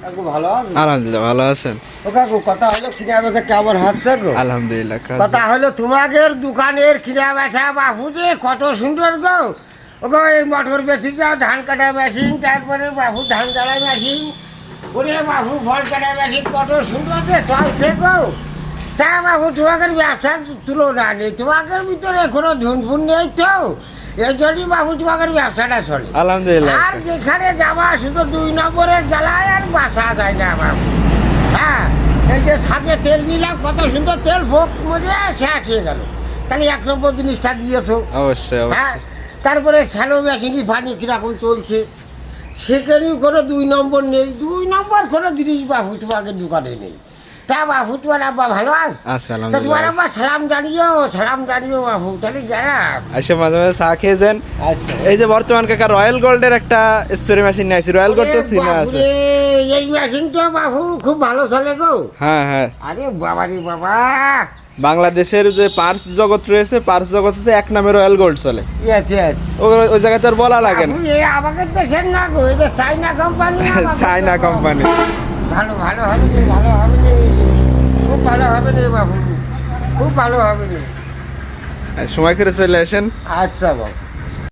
কাকু ভালো আছেন? আলহামদুলিল্লাহ ভালো আছেন? ও কাকু কথা হলো কিনা বেচা কেমন হচ্ছে গো? আলহামদুলিল্লাহ। কথা হলো তোমাদের দোকানের কিনা বেচা বাবু যে কত সুন্দর গো। ও গো এই মোটর বেশি যাও, ধান কাটার মেশিন, তারপরে বাবু ধান জ্বালার মেশিন, ওরে বাবু ফল কাটার মেশিন, কত সুন্দর যে চলছে গো। তা বাবু তোমাদের ব্যবসার তুলনা নেই, তোমাদের ভিতরে কোনো ধুনফুন নেই তো, এই জন্যই বাবু তোমাদের ব্যবসাটা চলে। আলহামদুলিল্লাহ। আর যেখানে যাওয়া শুধু 2 নম্বরের জ্বালায় আর বাসা যায় না বাবু। হ্যাঁ, এই যে সাথে তেল নিলাম, কত সুন্দর তেল, ভোগ মরে শেষ হয়ে গেল, তাহলে 1 নম্বর জিনিসটা দিয়েছো। অবশ্যই হ্যাঁ, অবশ্যই। তারপরে স্যালো মেশিনি ফানি কীরকম চলছে, সেখানেও কোনো 2 নম্বর নেই, 2 নম্বর কোনো জিনিস বাবু তোমাকে দোকানে নেই। তা বাবু তোমার আব্বা ভালো আছে? আচ্ছা তা তোমার আলহামদুলিল্লাহ। আব্বা সালাম জানিও বাবু, তাহলে গেলাম। আচ্ছা মাঝে মাঝে চা খেয়েছেন? আচ্ছা, এই যে বর্তমান কাকা রয়্যাল গোল্ডের একটা স্প্রে মেশিন নিয়েছি, রয়্যাল গোল্ড তো চিনা আছে। এই মেশিন তো বাবু খুব ভালো চলে গো। হ্যাঁ হ্যাঁ, আরে বাবা রে বাবা, বাংলাদেশের যে পার্স জগৎ রয়েছে, পার্স জগতে 1 নামে রয়্যাল গোল্ড চলে। আচ্ছা আচ্ছা। ওই জায়গায় তো আর বলা লাগে না। বাবু, এ আমাদের দেশের না গো, এটা চাইনা কোম্পানি। China company. ভালো ভালো হবে রে, ভালো হবে রে, খুব ভালো হবে রে বাবু, খুব ভালো হবে রে। সময় করে চলে আসেন। আচ্ছা বাবু।